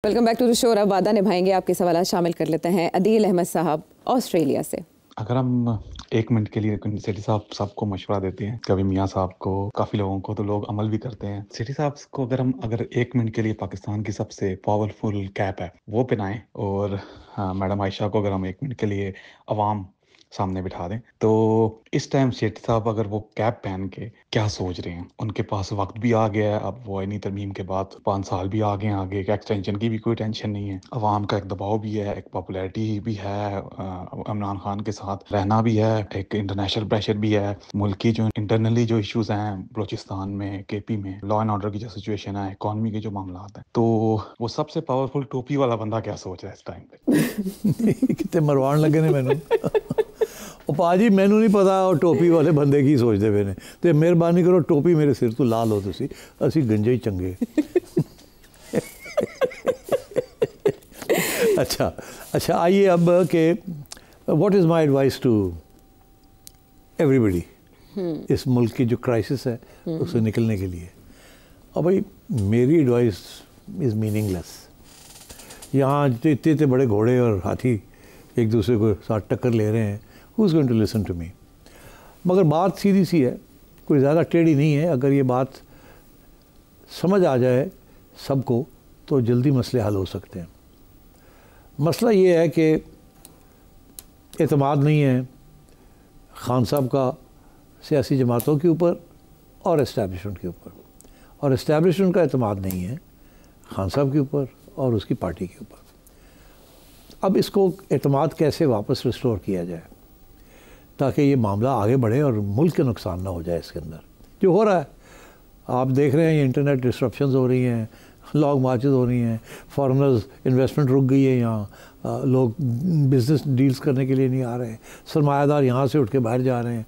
Welcome back to the show. अब वादा निभाएंगे, आपके सवाल शामिल कर लेते हैं। अदील अहमद साहब ऑस्ट्रेलिया से। अगर हम एक मिनट के लिए सेठी साहब सबको मशवरा देते हैं, कभी मियाँ साहब को, काफ़ी लोगों को, तो लोग अमल भी करते हैं। सेठी साहब को अगर एक मिनट के लिए पाकिस्तान की सबसे पावरफुल कैप है वो पहनाएं, और हाँ, मैडम आयशा को अगर हम एक मिनट के लिए अवाम सामने बिठा दें, तो इस टाइम सेठी साहब अगर वो कैप पहन के क्या सोच रहे हैं? उनके पास वक्त भी आ गया है, अब वो आईनी तरमीम के बाद 5 साल भी आगे एक एक्सटेंशन की भी कोई टेंशन नहीं है। अवाम का एक दबाव भी है, एक पॉपुलैरिटी भी है, इमरान खान के साथ रहना भी है, एक इंटरनेशनल प्रेशर भी है, मुल्क की जो इंटरनली जो इश्यूज हैं बलूचिस्तान में, केपी में, लॉ एंड ऑर्डर की जो सिचुएशन है, इकॉनमी के जो मामला हैं, तो वो सबसे पावरफुल टोपी वाला बंदा क्या सोच रहा है इस टाइम पे? कितने मरवान लगे ने मैनू भाजी, मैनू नहीं पता और टोपी वाले बंदे की सोचते पे ने। तो मेहरबानी करो टोपी मेरे सिर तो ला लो, तुसी असी गंजे ही चंगे। अच्छा आइए अब के what is my advice to everybody इस मुल्क की जो क्राइसिस है उससे निकलने के लिए। अब भाई मेरी एडवाइस इज़ मीनिंगलेस। यहाँ इतने बड़े घोड़े और हाथी एक दूसरे को साथ टक्कर ले रहे हैं, who is going to listen to me? मगर बात सीधी सी है, कोई ज़्यादा टेढ़ी नहीं है। अगर ये बात समझ आ जाए सबको तो जल्दी मसले हल हो सकते हैं। मसला ये है कि एतमाद नहीं है खान साहब का सियासी जमातों के ऊपर और इस्टेब्लिशमेंट के ऊपर, और इस्टेब्लिशमेंट का एतमाद नहीं है खान साहब के ऊपर और उसकी पार्टी के ऊपर। अब इसको एतमाद कैसे वापस रिस्टोर किया जाए ताकि ये मामला आगे बढ़े और मुल्क के नुकसान ना हो जाए इसके अंदर। जो हो रहा है आप देख रहे हैं, ये इंटरनेट डिस्ट्रप्शंस हो रही हैं, लॉन्ग मार्चेस हो रही हैं, फॉरेनर्स इन्वेस्टमेंट रुक गई है यहाँ, लोग बिज़नेस डील्स करने के लिए नहीं आ रहे, सरमायादार यहाँ से उठ के बाहर जा रहे हैं,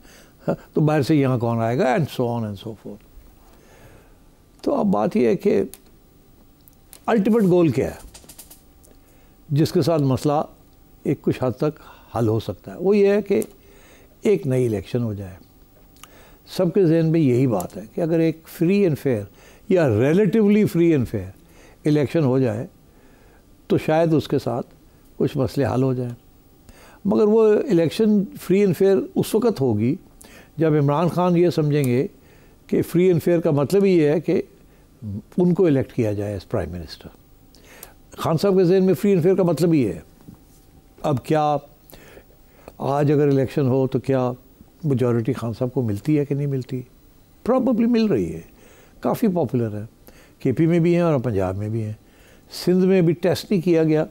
तो बाहर से यहाँ कौन आएगा, and so on and so fourth. तो अब बात यह है कि अल्टीमेट गोल क्या है जिसके साथ मसला एक कुछ हद तक हल हो सकता है? वो ये है कि एक नई इलेक्शन हो जाए। सबके जहन में यही बात है कि अगर एक फ्री एंड फेयर या relatively free and fair election हो जाए तो शायद उसके साथ कुछ मसले हल हो जाएं। मगर वो इलेक्शन फ्री एंड फेयर उस वक्त होगी जब इमरान खान ये समझेंगे कि फ्री एंड फेयर का मतलब ही ये है कि उनको इलेक्ट किया जाए एज प्राइम मिनिस्टर। खान साहब के जहन में फ्री एंड फेयर का मतलब ही है। अब क्या आज अगर इलेक्शन हो तो क्या मेजॉरिटी खान साहब को मिलती है कि नहीं मिलती? प्रॉबली मिल रही है, काफ़ी पॉपुलर है, केपी में भी हैं और पंजाब में भी हैं। सिंध में भी टेस्ट नहीं किया गया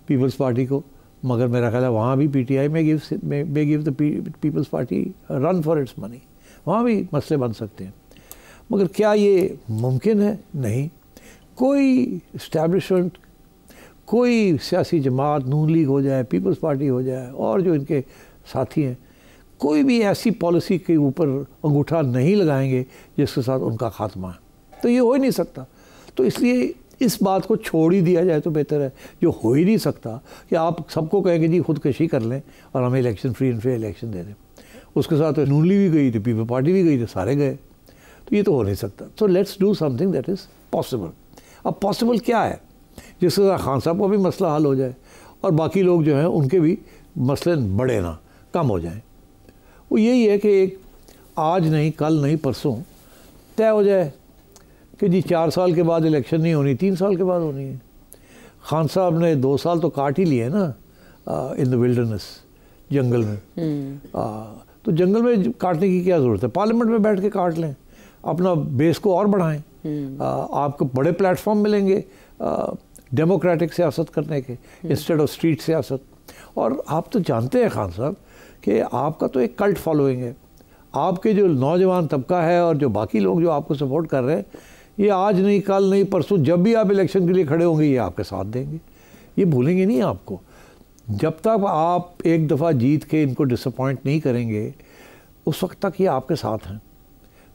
पीपल्स पार्टी को, मगर मेरा ख्याल है वहाँ भी पीटीआई में give the Peoples Party run for its money, वहाँ भी मसले बन सकते हैं। मगर क्या ये मुमकिन है? नहीं। कोई इस्टेब्लिशमेंट, कोई सियासी जमात, नून लीग हो जाए, पीपल्स पार्टी हो जाए और जो इनके साथी हैं, कोई भी ऐसी पॉलिसी के ऊपर अंगूठा नहीं लगाएंगे जिसके साथ उनका खात्मा है। तो ये हो ही नहीं सकता। तो इसलिए इस बात को छोड़ ही दिया जाए तो बेहतर है। जो हो ही नहीं सकता कि आप सबको कहेंगे जी खुदकशी कर लें और हमें election free and fair election दे दें। उसके साथ तो नून लीग भी गई थी, पीपल पार्टी भी गई थी, सारे गए। तो ये तो हो नहीं सकता। So let's do something that is possible. अब पॉसिबल क्या है जिससे खान साहब का भी मसला हल हो जाए और बाकी लोग जो हैं उनके भी मसले बढ़े ना, कम हो जाएं? वो यही है कि एक आज नहीं, कल नहीं, परसों तय हो जाए कि जी 4 साल के बाद इलेक्शन नहीं होनी, 3 साल के बाद होनी है। खान साहब ने 2 साल तो काट ही लिए ना इन द विल्डरनेस, जंगल में। तो जंगल में काटने की क्या ज़रूरत है? पार्लियामेंट में बैठ के काट लें, अपना बेस को और बढ़ाएं। आपको बड़े प्लेटफॉर्म मिलेंगे डेमोक्रेटिक सियासत करने के इंस्टेड ऑफ स्ट्रीट सियासत। और आप तो जानते हैं खान साहब कि आपका तो एक कल्ट फॉलोइंग है। आपके जो नौजवान तबका है और जो बाकी लोग जो आपको सपोर्ट कर रहे हैं, ये आज नहीं, कल नहीं, परसों जब भी आप इलेक्शन के लिए खड़े होंगे ये आपके साथ देंगे, ये भूलेंगे नहीं आपको। जब तक आप एक दफ़ा जीत के इनको डिसअपॉइंट नहीं करेंगे उस वक्त तक ये आपके साथ हैं।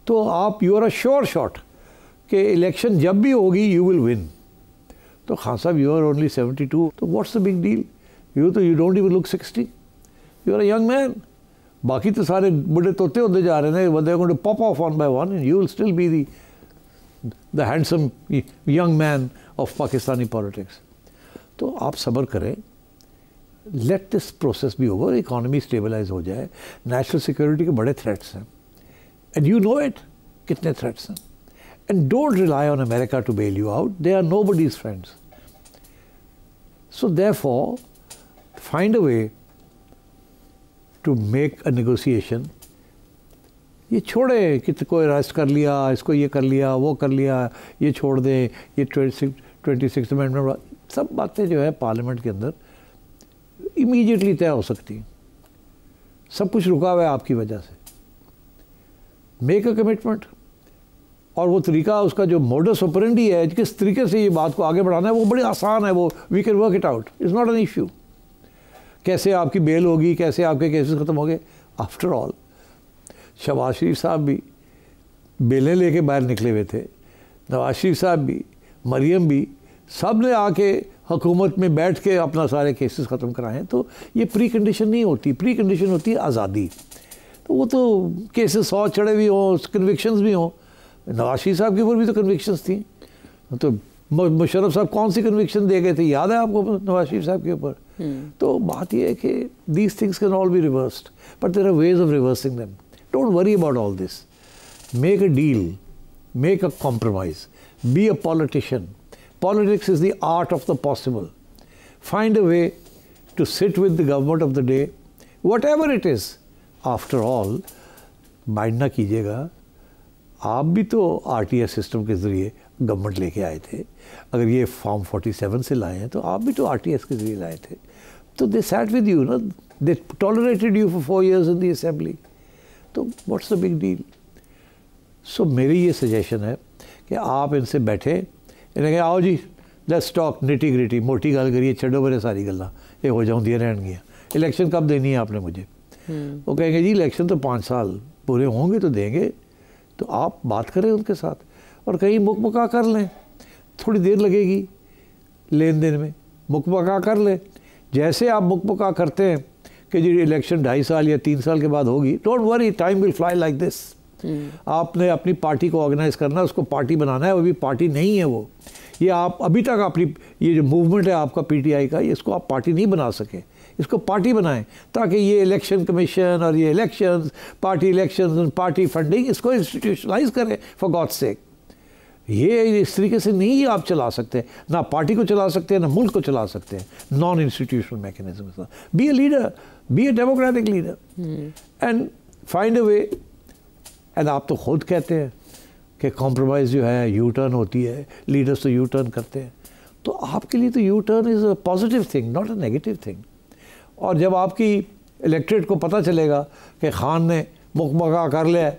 तो आप you are a sure shot कि इलेक्शन जब भी होगी यू विल विन। तो खान साहब यू आर ओनली 72, तो what's the big deal? You don't even look 60, you are a young man. बाकी तो सारे बड़े तोते होते जा रहे हैं, they are going to pop off one by one and you will still be the handsome young man of Pakistani politics. तो आप सब्र करें, लेट दिस प्रोसेस भी ओवर, इकॉनमी स्टेबलाइज हो जाए। नेशनल सिक्योरिटी के बड़े थ्रेट्स हैं एंड यू नो इट, कितने थ्रेट्स हैं। And don't rely on America to bail you out, they are nobody's friends. So therefore find a way to make a negotiation. ये छोड़े कि कोई अरेस्ट कर लिया, इसको ये कर लिया, वो कर लिया, ये छोड़ दें, ये 26 अमेंडमेंट, सब बातें जो है पार्लियामेंट के अंदर इमीडिएटली तय हो सकती। सब कुछ रुका हुआ है आपकी वजह से। Make a commitment. और वो तरीका, उसका जो मोडस ऑपरेंडी है, किस तरीके से ये बात को आगे बढ़ाना है, वो बड़ी आसान है। वो we can work it out, it's not an issue. कैसे आपकी बेल होगी, कैसे आपके केसेस ख़त्म हो गए। आफ्टर ऑल शहबाज शरीफ साहब भी बेलें लेके बाहर निकले हुए थे, नवाज शरीफ साहब भी, मरियम भी, सब ने आके हुकूमत में बैठ के अपना सारे केसेस ख़त्म कराएं। तो ये प्री कंडीशन नहीं होती, प्री कंडीशन होती है आज़ादी। तो वो तो केसेस 100 चढ़े भी हों, कन्विक्शंस भी हों। नवाज शरीफ साहब के ऊपर भी तो कन्विक्शंस थी। तो मुशर्रफ साहब कौन सी कन्विक्शन दे गए थे, याद है आपको, नवाज शरीफ साहब के ऊपर। तो बात यह है कि these things can all be reversed, but there are ways of reversing them. Don't worry about all this. Make a deal. Make a compromise. Be a politician. Politics is the art of the possible. Find a way to sit with the government of the day, whatever it is. After all, mind ना कीजिएगा, आप भी तो RTS system के ज़रिए government लेके आए थे। अगर ये फॉर्म 47 से लाए हैं तो आप भी तो RTS के ज़रिए लाए थे। तो they sat with you, ना, they tolerated you for 4 years in the assembly. तो व्हाट्स द बिग डील। सो मेरी ये सजेशन है कि आप इनसे बैठे, इन्हें कहें आओ जी लेट्स टॉक निटी ग्रिटी, मोटी गल करिए, छड्डो मेरे सारी गल्लां ये हो जाऊँदियां रहनगियां। इलेक्शन कब देनी है आपने मुझे? वो कहेंगे जी इलेक्शन तो 5 साल पूरे होंगे तो देंगे। तो आप बात करें उनके साथ और कहीं मुकमका कर लें। थोड़ी देर लगेगी लेन देन में, मुकमका कर लें। जैसे आप मुकमका करते हैं कि जी इलेक्शन 2.5 साल या 3 साल के बाद होगी, don't worry, time will fly like this. आपने अपनी पार्टी को ऑर्गेनाइज करना है, उसको पार्टी बनाना है। वो भी पार्टी नहीं है वो, ये आप अभी तक अपनी ये जो मूवमेंट है आपका PTI का, इसको आप पार्टी नहीं बना सके। इसको पार्टी बनाएं ताकि ये इलेक्शन कमीशन और ये elections, party elections, party funding, इसको इंस्टीट्यूशनलाइज करें फॉर गॉड सेक। ये इस तरीके से नहीं आप चला सकते, ना पार्टी को चला सकते हैं, ना मुल्क को चला सकते हैं। Non institutional mechanism. Be a leader, be a democratic leader and find a way. And आप तो खुद कहते हैं कि कॉम्प्रोमाइज़ जो है यू टर्न होती है, लीडर्स तो यू टर्न करते हैं। तो आपके लिए तो U turn is a positive thing, not a negative thing. और जब आपकी इलेक्ट्रेट को पता चलेगा कि खान ने मुकमका कर लिया,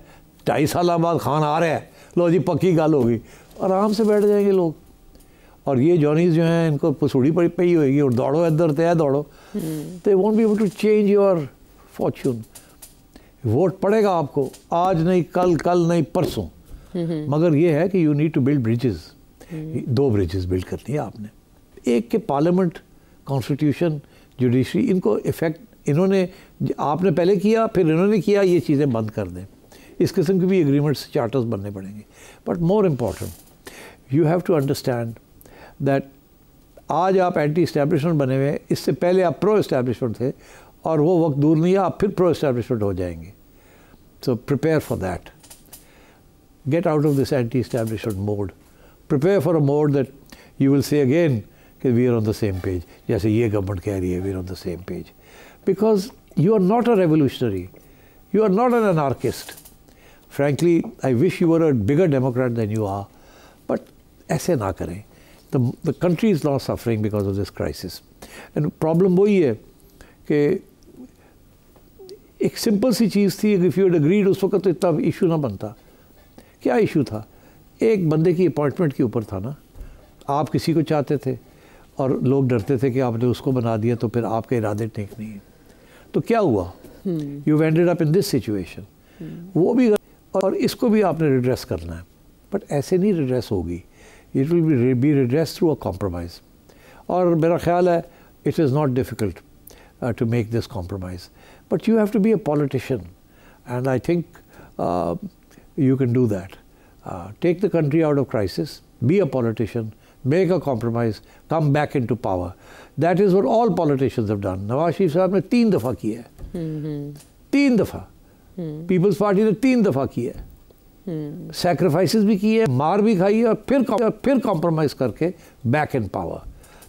2.5 साल बाद खान आ रहा है, लो जी पक्की गल होगी, आराम से बैठ जाएंगे लोग। और ये जॉनीज जो हैं इनको पसूड़ी पड़ी पई होगी और दौड़ो इधर तय दौड़ो, तो won't be able to change your fortune. Vote पड़ेगा आपको, आज नहीं कल, कल नहीं परसों। मगर ये है कि you need to build bridges. 2 bridges build करनी है आपने। एक के पार्लियामेंट, कॉन्स्टिट्यूशन, जुडिशरी, इनको इफेक्ट इन्होंने, आपने पहले किया फिर इन्होंने किया, ये चीज़ें बंद कर दें। इस किस्म के भी एग्रीमेंट्स, चार्टर्स बनने पड़ेंगे। But more important you have to understand that आज आप एंटी इस्टेब्लिशमेंट बने हुए हैं, इससे पहले आप प्रो इस्टेब्लिशमेंट थे और वो वक्त दूर नहीं है, आप फिर प्रो इस्टेब्लिशमेंट हो जाएंगे। So prepare for that, get out of this anti establishment mode, prepare for a mode that you will say again कि we are on the same page. जैसे ये गवर्नमेंट कह रही है we are on the same page, because you are not a revolutionary, you are not an anarchist. Frankly, I wish you were a bigger Democrat than you are, but ऐसे ना करें। The country is not suffering because of this crisis. And problem वही है कि एक simple सी चीज़ थी, if you had agreed उस वक्त तो इतना इशू ना बनता। क्या इशू था? एक बंदे की अपॉइंटमेंट के ऊपर था ना। आप किसी को चाहते थे और लोग डरते थे कि आपने उसको बना दिया तो फिर आपके इरादे ठीक नहीं है। तो क्या हुआ? You ended up in this situation. वो भी, और इसको भी आपने रिड्रेस करना है, बट ऐसे नहीं रिड्रेस होगी। It will be redress through a compromise. और मेरा ख्याल है it is not difficult to make this compromise, but you have to be a politician and I think you can do that. Take the country out of crisis, be a politician, make a compromise, come back into power. That is what all politicians have done. Nawaz Sharif साहब ने 3 दफ़ा किया है, 3 दफ़ा। Peoples party ने 3 दफ़ा किया है, सैक्रिफाइसेस भी किए, मार भी खाई है, और फिर कॉम्प्रोमाइज़ करके बैक इन पावर।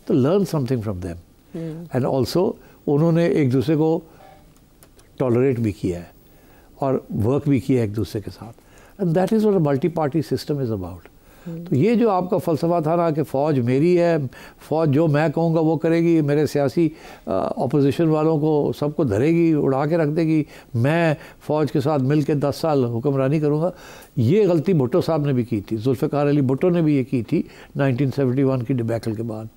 तो learn something from them. And also उन्होंने एक दूसरे को टॉलरेट भी किया है और वर्क भी किया है एक दूसरे के साथ। And that is what a multi party system is about. तो ये जो आपका फ़लसफ़ा था ना कि फ़ौज मेरी है, फ़ौज जो मैं कहूँगा वो करेगी, मेरे सियासी अपोजिशन वालों को सबको धरेगी, उड़ा के रख देगी, मैं फ़ौज के साथ मिल के 10 साल हुक्मरानी करूँगा, ये गलती भुट्टो साहब ने भी की थी, जुल्फ़िकार अली भुट्टो ने भी ये की थी 1971 की डिबैकल के बाद।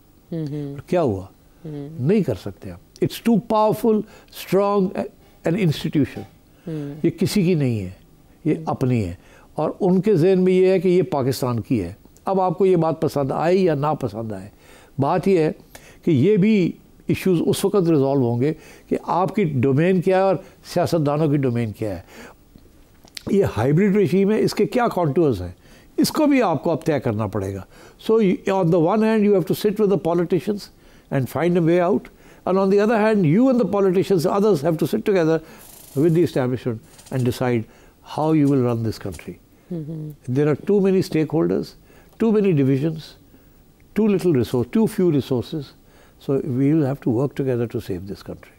क्या हुआ? नहीं कर सकते आप। It's too powerful, strong an institution. ये किसी की नहीं है, ये अपनी है, और उनके ज़हन में ये है कि ये पाकिस्तान की है। अब आपको ये बात पसंद आए या ना पसंद आए, बात ये है कि ये भी इश्यूज़ उस वक्त रिजॉल्व होंगे कि आपकी डोमेन क्या है और सियासतदानों की डोमेन क्या है। ये हाइब्रिड रेजीम है, इसके क्या कॉन्टूर्स हैं, इसको भी आपको अब तय करना पड़ेगा। So on the one hand you have to sit with the politicians and find a way out, and on the other hand you and the politicians, others, have to sit together with the establishment and decide how you will run this country. There are too many stakeholders, too many divisions, too few resources, so we will have to work together to save this country.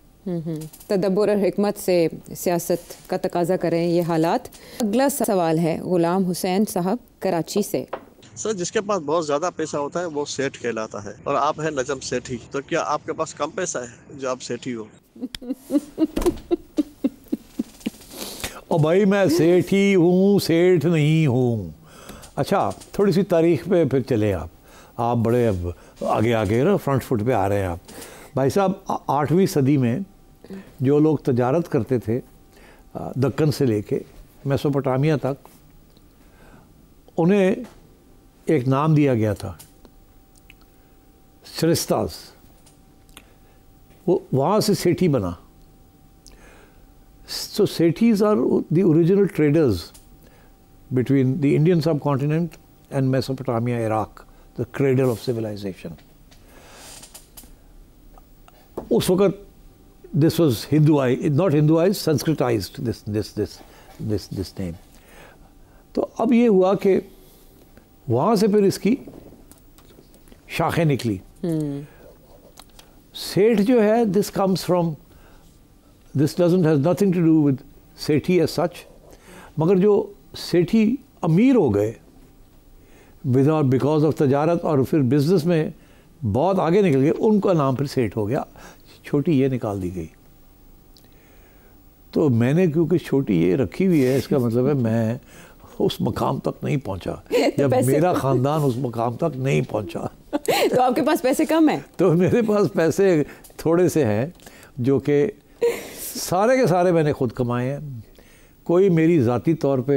तदब्बुर और हिकमत से सियासत का तकाजा करें ये हालात। अगला सवाल है गुलाम हुसैन साहब कराची से। सर, जिसके पास बहुत ज़्यादा पैसा होता है वो सेठ कहलाता है, और आप हैं नजम सेठी, तो क्या आपके पास कम पैसा है जो आप सेठी हो? और भाई मैं सेठ ही हूँ, सेठ नहीं हूँ। अच्छा, थोड़ी सी तारीख पे फिर चले आप बड़े अब आगे ना फ्रंट फुट पे आ रहे हैं आप। भाई साहब, 8वीं सदी में जो लोग तजारत करते थे दक्कन से लेके मेसोपोटामिया तक, उन्हें एक नाम दिया गया था, सरिस्तास। वो वहाँ से सेठी बना। So Sethis are the original traders between the Indian subcontinent and Mesopotamia, Iraq, the cradle of civilization. उस वक्त this was not Hinduized, Sanskritized this name. तो अब ये हुआ कि वहाँ से फिर इसकी शाखें निकली। सेठ जो है, this has nothing to do with Sethi as such, मगर जो सेठी अमीर हो गए बिकॉज ऑफ तजारत और फिर बिजनेस में बहुत आगे निकल गए, उनका नाम फिर सेठ हो गया, छोटी ये निकाल दी गई। तो मैंने क्योंकि छोटी ये रखी हुई है, इसका मतलब है मैं उस मकाम तक नहीं पहुंचा, जब मेरा ख़ानदान उस मकाम तक नहीं पहुंचा। तो आपके पास पैसे कम हैं? तो मेरे पास पैसे थोड़े से हैं, जो कि सारे के सारे मैंने खुद कमाए हैं। कोई मेरी ज़ाती तौर पे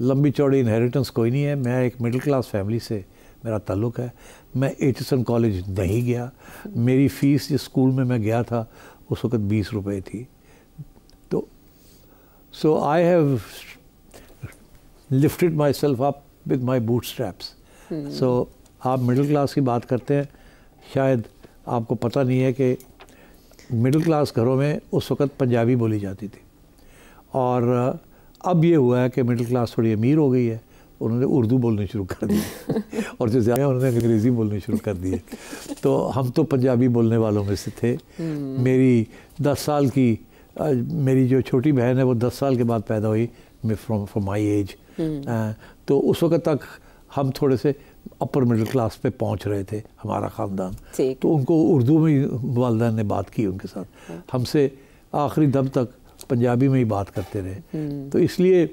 लंबी चौड़ी इनहेरिटेंस कोई नहीं है। मैं एक मिडिल क्लास फैमिली से मेरा ताल्लुक़ है। मैं एचएसएन कॉलेज नहीं गया। मेरी फ़ीस जिस स्कूल में मैं गया था उस वक़्त 20 रुपए थी। तो so I have lifted myself up with my bootstraps. So आप मिडिल क्लास की बात करते हैं, शायद आपको पता नहीं है कि मिडिल क्लास घरों में उस वक़्त पंजाबी बोली जाती थी, और अब ये हुआ है कि मिडिल क्लास थोड़ी अमीर हो गई है, उन्होंने उर्दू बोलने शुरू कर दी और जो ज़्यादा उन्होंने अंग्रेज़ी बोलने शुरू कर दी है। तो हम तो पंजाबी बोलने वालों में से थे। मेरी 10 साल की मेरी जो छोटी बहन है वो 10 साल के बाद पैदा हुई फ्रॉम माई एज। तो उस वक़्त तक हम थोड़े से अपर मिडिल क्लास पे पहुंच रहे थे, हमारा ख़ानदान। तो उनको उर्दू में वालिदैन ने बात की उनके साथ, हमसे आखिरी दम तक पंजाबी में ही बात करते रहे। तो इसलिए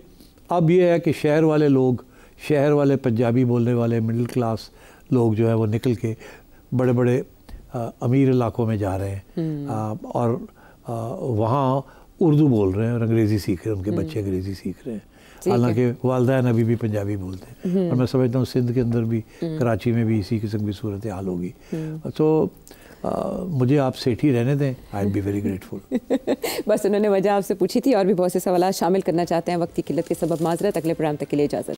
अब ये है कि शहर वाले पंजाबी बोलने वाले मिडिल क्लास लोग जो है वो निकल के बड़े बड़े अमीर इलाकों में जा रहे हैं, और वहाँ उर्दू बोल रहे हैं और अंग्रेज़ी सीख रहे हैं, उनके बच्चे अंग्रेज़ी सीख रहे हैं। हालांकि वालिदैन अभी भी पंजाबी बोलते हैं, और मैं समझता हूँ सिंध के अंदर भी, कराची में भी इसी किस्म की सूरत हाल होगी। तो मुझे आप सेठी रहने दें, I am be very grateful. बस उन्होंने वजह आपसे पूछी थी, और भी बहुत से सवाल शामिल करना चाहते हैं, वक्त की किल्लत के सबब माजरत। अगले प्रोग्राम तक के लिए इजाज़त।